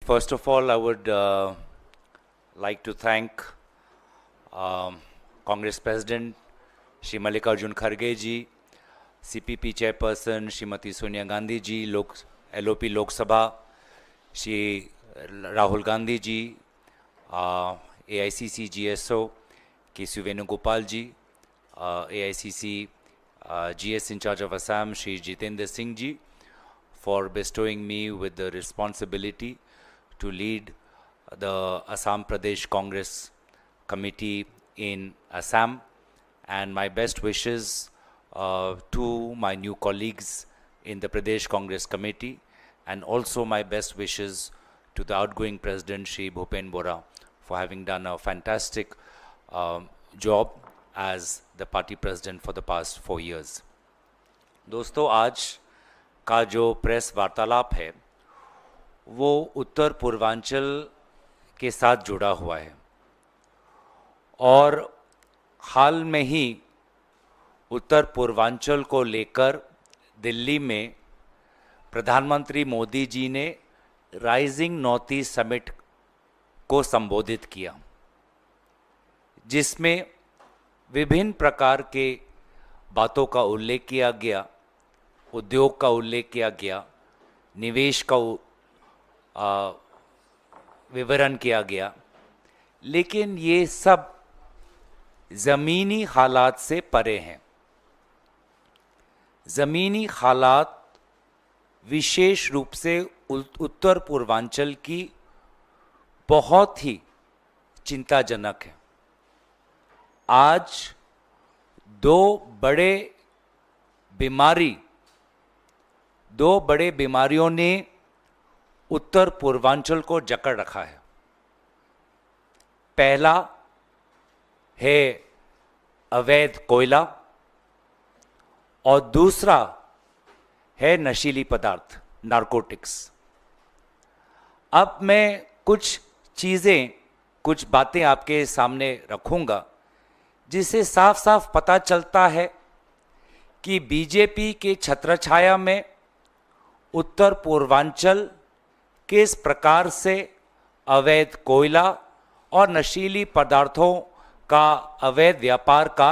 First of all, I would like to thank Congress President Shri Mallikarjun Kharge ji, CPP Chairperson Srimati Sonia Gandhi ji, LOP Lok Sabha Shri Rahul Gandhi ji, AICC GSO K.C. Venugopal ji, AICC GS in charge of Assam Shri Jitendra Singh ji, for bestowing me with the responsibility to lead the Assam Pradesh Congress Committee in Assam, and my best wishes to my new colleagues in the Pradesh Congress Committee, and also my best wishes to the outgoing President Shri Bhupen Bora for having done a fantastic job as the party president for the past 4 years. दोस्तों, आज का जो press वार्तालाप है वो उत्तर पूर्वांचल के साथ जुड़ा हुआ है, और हाल में ही उत्तर पूर्वांचल को लेकर दिल्ली में प्रधानमंत्री मोदी जी ने राइजिंग नॉर्थ ईस्ट समिट को संबोधित किया, जिसमें विभिन्न प्रकार के बातों का उल्लेख किया गया, उद्योग का उल्लेख किया गया, निवेश का विवरण किया गया, लेकिन ये सब ज़मीनी हालात से परे हैं। ज़मीनी हालात विशेष रूप से उत्तर पूर्वांचल की बहुत ही चिंताजनक है। आज दो बड़े बीमारियों ने उत्तर पूर्वांचल को जकड़ रखा है। पहला है अवैध कोयला और दूसरा है नशीली पदार्थ, नारकोटिक्स। अब मैं कुछ बातें आपके सामने रखूंगा जिससे साफ साफ पता चलता है कि बीजेपी के छत्रछाया में उत्तर पूर्वांचल किस प्रकार से अवैध कोयला और नशीली पदार्थों का अवैध व्यापार का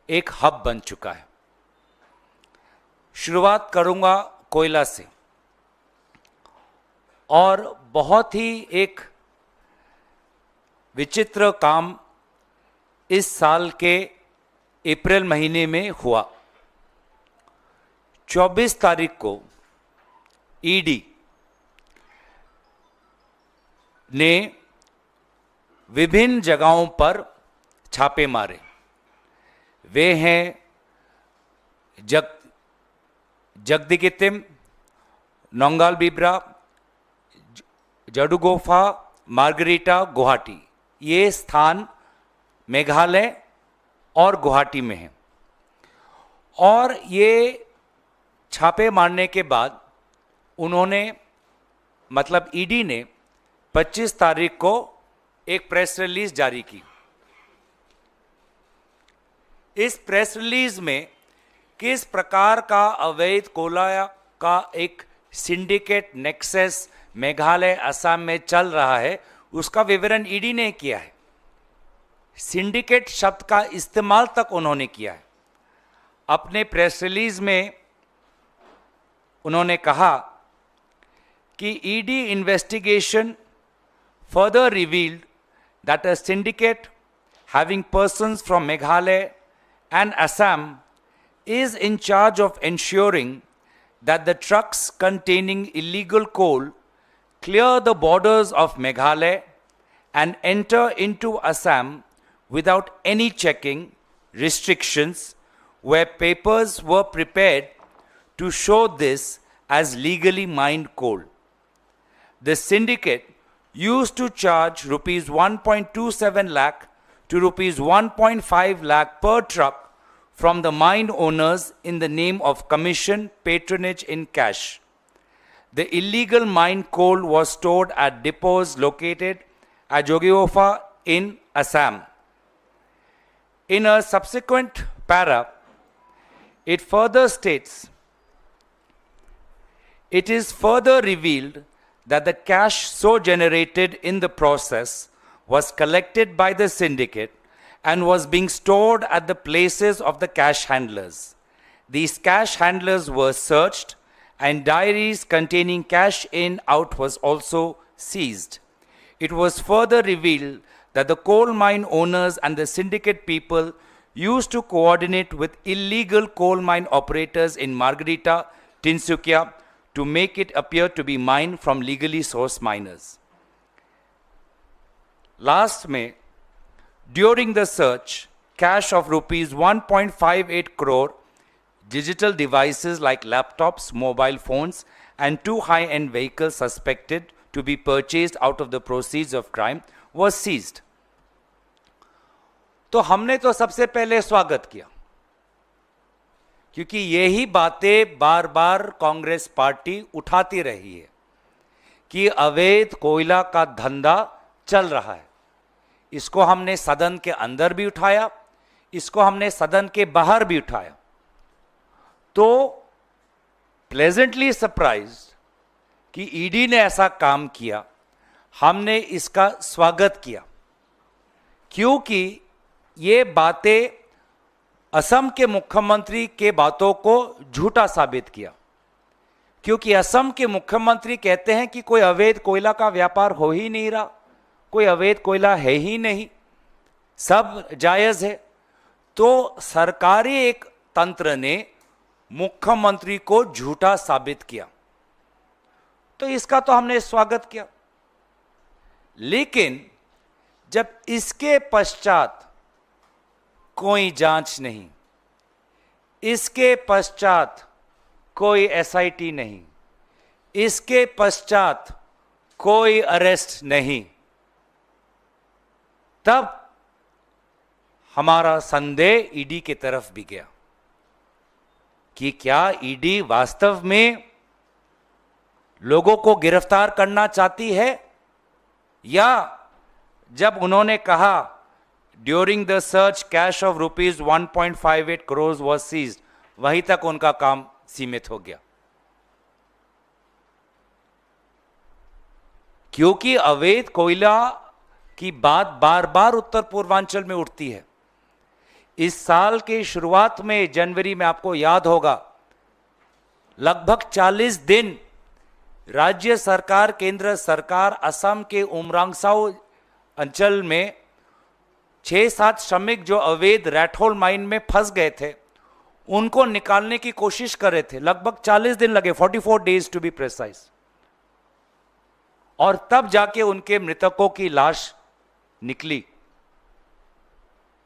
एक हब बन चुका है। शुरुआत करूंगा कोयला से, और बहुत ही एक विचित्र काम इस साल के अप्रैल महीने में हुआ। 24 तारीख को ईडी ने विभिन्न जगहों पर छापे मारे। वे हैं जगदीगितिम, नौगाल बिब्रा, जडुगोफा, मार्गरीटा, गुवाहाटी। ये स्थान मेघालय और गुवाहाटी में हैं। और ये छापे मारने के बाद उन्होंने, मतलब ईडी ने 25 तारीख को एक प्रेस रिलीज जारी की। इस प्रेस रिलीज में किस प्रकार का अवैध कोयला का एक सिंडिकेट नेक्सस मेघालय असम में चल रहा है उसका विवरण ईडी ने किया है। सिंडिकेट शब्द का इस्तेमाल तक उन्होंने किया है। अपने प्रेस रिलीज में उन्होंने कहा कि ED investigation further revealed that a syndicate having persons from Meghalaya and Assam is in charge of ensuring that the trucks containing illegal coal clear the borders of Meghalaya and enter into Assam without any checking, restrictions, where papers were prepared to show this as legally mined coal. The syndicate used to charge rupees 1.27 lakh to rupees 1.5 lakh per truck from the mine owners in the name of commission patronage in cash. The illegal mine coal was stored at depots located at Jogiofa in Assam. In a subsequent para, it further states, it is further revealed that the cash so generated in the process was collected by the syndicate and was being stored at the places of the cash handlers. These cash handlers were searched, and diaries containing cash in out was also seized. It was further revealed that the coal mine owners and the syndicate people used to coordinate with illegal coal mine operators in Margarita, Tinsukia, to make it appear to be mined from legally sourced miners. Last May, during the search, cash of rupees 1.58 crore, digital devices like laptops, mobile phones, and 2 high-end vehicles suspected to be purchased out of the proceeds of crime was seized. तो हमने तो सबसे पहले स्वागत किया, क्योंकि यही बातें बार बार कांग्रेस पार्टी उठाती रही है कि अवैध कोयला का धंधा चल रहा है। इसको हमने सदन के अंदर भी उठाया, इसको हमने सदन के बाहर भी उठाया। तो प्लेजेंटली सरप्राइज्ड कि ईडी ने ऐसा काम किया, हमने इसका स्वागत किया, क्योंकि ये बातें असम के मुख्यमंत्री के बातों को झूठा साबित किया। क्योंकि असम के मुख्यमंत्री कहते हैं कि कोई अवैध कोयला का व्यापार हो ही नहीं रहा, कोई अवैध कोयला है ही नहीं, सब जायज है। तो सरकारी एक तंत्र ने मुख्यमंत्री को झूठा साबित किया, तो इसका तो हमने स्वागत किया। लेकिन जब इसके पश्चात कोई जांच नहीं, इसके पश्चात कोई एसआईटी नहीं, इसके पश्चात कोई अरेस्ट नहीं, तब हमारा संदेह ईडी की तरफ भी गया कि क्या ईडी वास्तव में लोगों को गिरफ्तार करना चाहती है, या जब उन्होंने कहा during the search cash of rupees 1.58 crore was seized, वहीं तक उनका काम सीमित हो गया। क्योंकि अवैध कोयला की बात बार बार उत्तर पूर्वांचल में उठती है। इस साल के शुरुआत में जनवरी में आपको याद होगा, लगभग 40 दिन राज्य सरकार, केंद्र सरकार असम के उमरांगसाउ अंचल में 6-7 श्रमिक जो अवैध रैटहोल माइन में फंस गए थे, उनको निकालने की कोशिश कर रहे थे। लगभग 40 दिन लगे, 44 डेज टू बी प्रिसाइज, और तब जाके उनके मृतकों की लाश निकली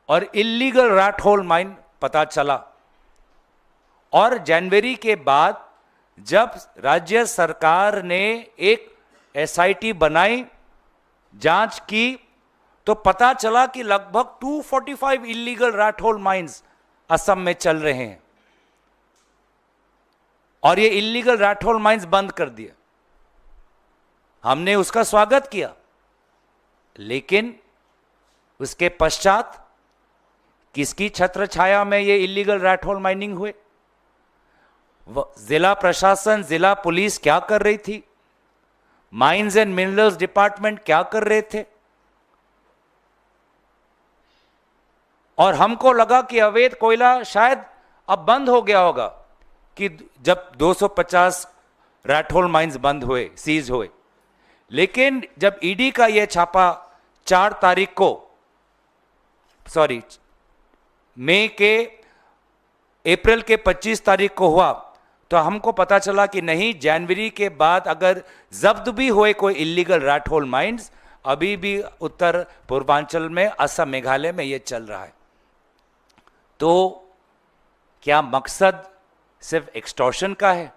और इल्लीगल रैटहोल माइन पता चला। और जनवरी के बाद जब राज्य सरकार ने एक एसआईटी बनाई, जांच की, तो पता चला कि लगभग 245 इल्लीगल रैटहोल माइंस असम में चल रहे हैं, और ये इल्लीगल रैटहोल माइंस बंद कर दिए। हमने उसका स्वागत किया, लेकिन उसके पश्चात किसकी छत्र छाया में ये इल्लीगल रैटहोल माइनिंग हुए? जिला प्रशासन, जिला पुलिस क्या कर रही थी? माइंस एंड मिनरल्स डिपार्टमेंट क्या कर रहे थे? और हमको लगा कि अवैध कोयला शायद अब बंद हो गया होगा, कि जब 250 रैटहोल माइंस बंद हुए, सीज हुए। लेकिन जब ईडी का यह छापा 4 तारीख को, सॉरी मई के, अप्रैल के 25 तारीख को हुआ, तो हमको पता चला कि नहीं, जनवरी के बाद अगर जब्त भी हुए कोई इल्लीगल रैटहोल माइंस, अभी भी उत्तर पूर्वांचल में, असम, मेघालय में ये चल रहा है। तो क्या मकसद सिर्फ एक्सटॉर्शन का है?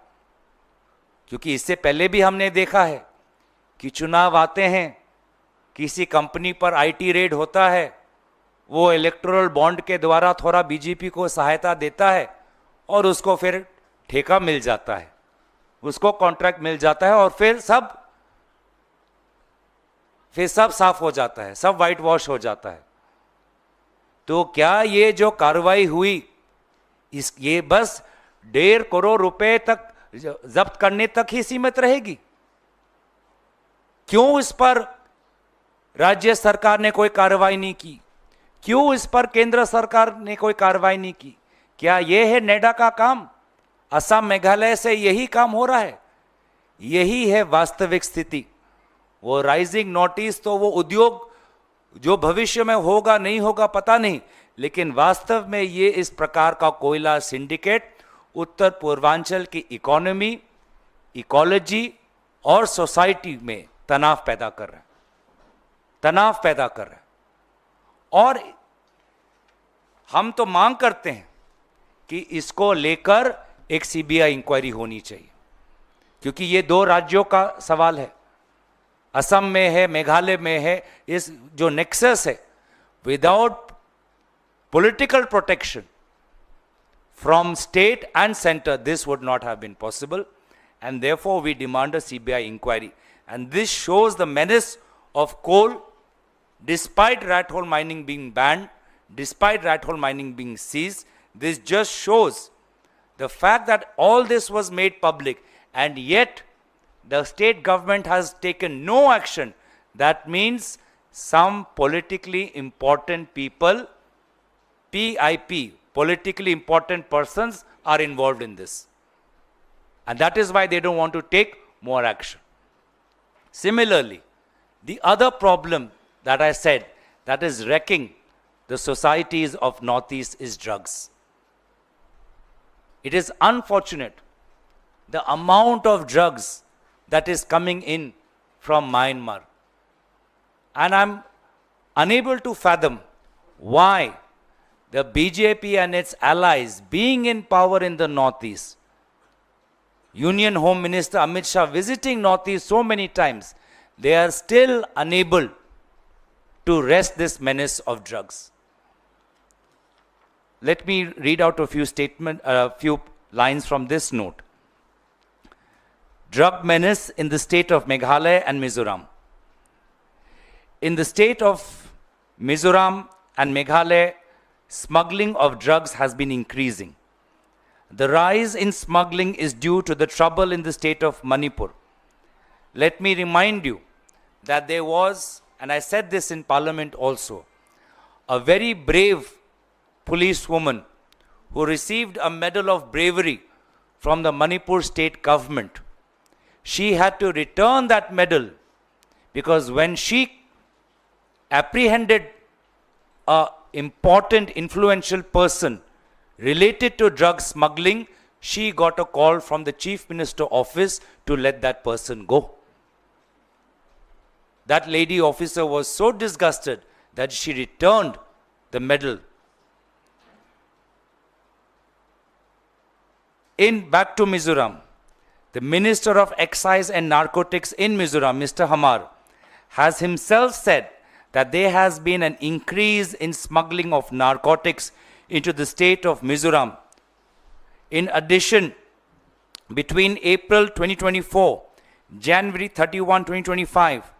क्योंकि इससे पहले भी हमने देखा है कि चुनाव आते हैं, किसी कंपनी पर आईटी रेड होता है, वो इलेक्टोरल बॉन्ड के द्वारा थोड़ा बीजेपी को सहायता देता है, और उसको फिर ठेका मिल जाता है, उसको कॉन्ट्रैक्ट मिल जाता है, और फिर सब साफ हो जाता है, सब वाइट वॉश हो जाता है। तो क्या ये जो कार्रवाई हुई, ये बस 1.5 करोड़ रुपए तक जब्त करने तक ही सीमित रहेगी? क्यों इस पर राज्य सरकार ने कोई कार्रवाई नहीं की? क्यों इस पर केंद्र सरकार ने कोई कार्रवाई नहीं की? क्या यह है नेडा का काम? असम मेघालय से यही काम हो रहा है? यही है वास्तविक स्थिति। वो राइजिंग नोटिस तो वो उद्योग जो भविष्य में होगा नहीं होगा पता नहीं, लेकिन वास्तव में ये इस प्रकार का कोयला सिंडिकेट उत्तर पूर्वांचल की इकोनॉमी, इकोलॉजी और सोसाइटी में तनाव पैदा कर रहा है, तनाव पैदा कर रहा है। और हम तो मांग करते हैं कि इसको लेकर एक सीबीआई इंक्वायरी होनी चाहिए, क्योंकि ये दो राज्यों का सवाल है। असम में है, मेघालय में है। इस जो नेक्सस है, without political protection from state and center, this would not have been possible, and therefore we demand a CBI inquiry. And this shows the menace of coal, despite rat hole mining being banned, despite rat hole mining being seized. This just shows the fact that all this was made public, and yet the state government has taken no action. That means some politically important people, PIP, politically important persons, are involved in this. And that is why they don't want to take more action. Similarly, the other problem that I said that is wrecking the societies of Northeast is drugs. It is unfortunate the amount of drugs that is coming in from Myanmar. And I'm unable to fathom why the BJP and its allies, being in power in the Northeast, Union Home Minister Amit Shah visiting Northeast so many times, they are still unable to wrest this menace of drugs. Let me read out a few lines from this note. Drug menace in the state of Meghalaya and Mizoram. In the state of Mizoram and Meghalaya, smuggling of drugs has been increasing. The rise in smuggling is due to the trouble in the state of Manipur. Let me remind you that there was, and I said this in Parliament also, a very brave policewoman who received a medal of bravery from the Manipur state government. She had to return that medal because when she apprehended a important influential person related to drug smuggling, she got a call from the Chief Minister office to let that person go. That lady officer was so disgusted that she returned the medal. Back to Mizoram, the Minister of Excise and Narcotics in Mizoram, Mr. Hamar, has himself said that there has been an increase in smuggling of narcotics into the state of Mizoram. In addition, between April 2024, January 31, 2025,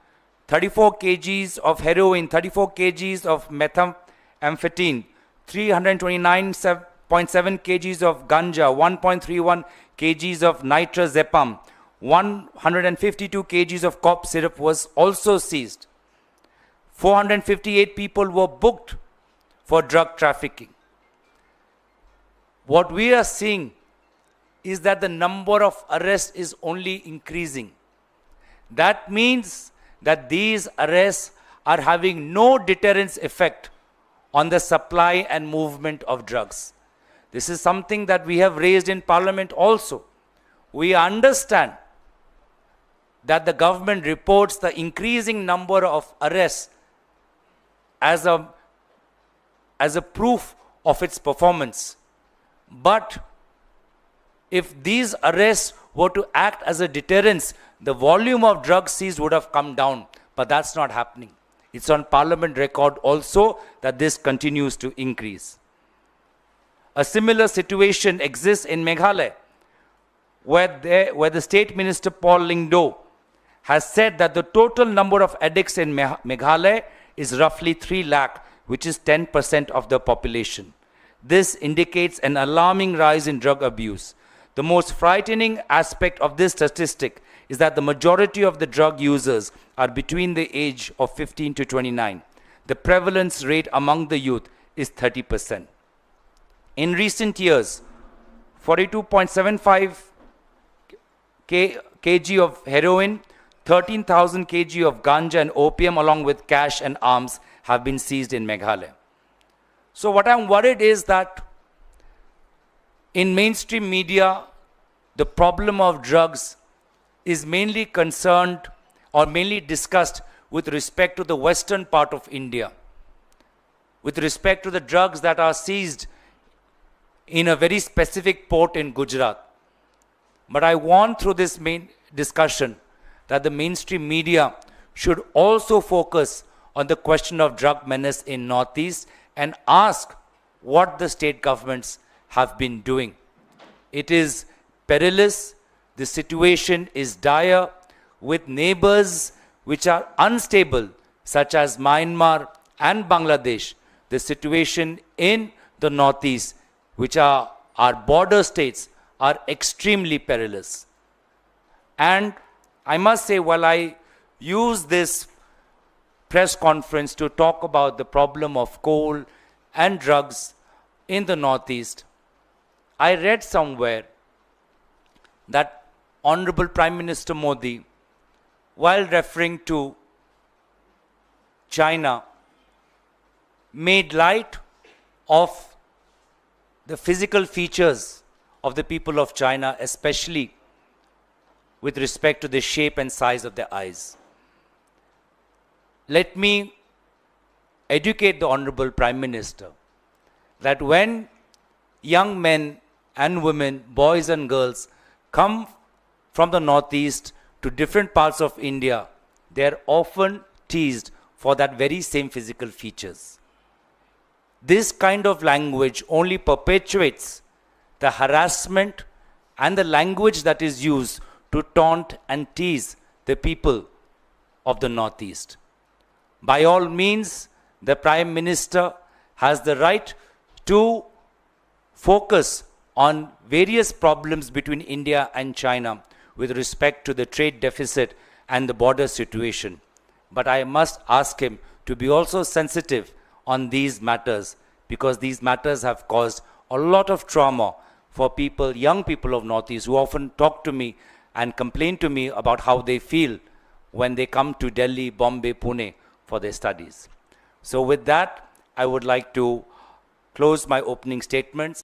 34 kgs of heroin, 34 kgs of methamphetamine, 329.7 kgs of ganja, 1.31 kgs of nitrazepam, 152 kgs of cough syrup was also seized. 458 people were booked for drug trafficking. What we are seeing is that the number of arrests is only increasing. That means that these arrests are having no deterrence effect on the supply and movement of drugs. This is something that we have raised in Parliament also. We understand that the government reports the increasing number of arrests as a proof of its performance. But if these arrests were to act as a deterrence, the volume of drugs seized would have come down. But that's not happening. It's on Parliament record also that this continues to increase. A similar situation exists in Meghalaya, where the State Minister Paul Lyngdoh has said that the total number of addicts in Meghalaya is roughly 3 lakh, which is 10% of the population. This indicates an alarming rise in drug abuse. The most frightening aspect of this statistic is that the majority of the drug users are between the age of 15 to 29. The prevalence rate among the youth is 30%. In recent years, 42.75 kg of heroin, 13,000 kg of ganja and opium along with cash and arms have been seized in Meghalaya. So what I'm worried is that in mainstream media, the problem of drugs is mainly concerned or mainly discussed with respect to the western part of India, with respect to the drugs that are seized in a very specific port in Gujarat. But I want through this main discussion that the mainstream media should also focus on the question of drug menace in Northeast and ask what the state governments have been doing. It is perilous, the situation is dire, with neighbors which are unstable, such as Myanmar and Bangladesh. The situation in the Northeast, which are our border states, are extremely perilous. And I must say, while I use this press conference to talk about the problem of coal and drugs in the Northeast, I read somewhere that Honorable Prime Minister Modi, while referring to China, made light of the physical features of the people of China, especially with respect to the shape and size of their eyes. Let me educate the Honorable Prime Minister that when young men and women, boys and girls, come from the Northeast to different parts of India, they are often teased for that very same physical features. This kind of language only perpetuates the harassment and the language that is used to taunt and tease the people of the Northeast. By all means, the Prime Minister has the right to focus on various problems between India and China with respect to the trade deficit and the border situation. But I must ask him to be also sensitive on these matters, because these matters have caused a lot of trauma for people, young people of Northeast, who often talk to me and complain to me about how they feel when they come to Delhi, Bombay, Pune for their studies. So with that, I would like to close my opening statements.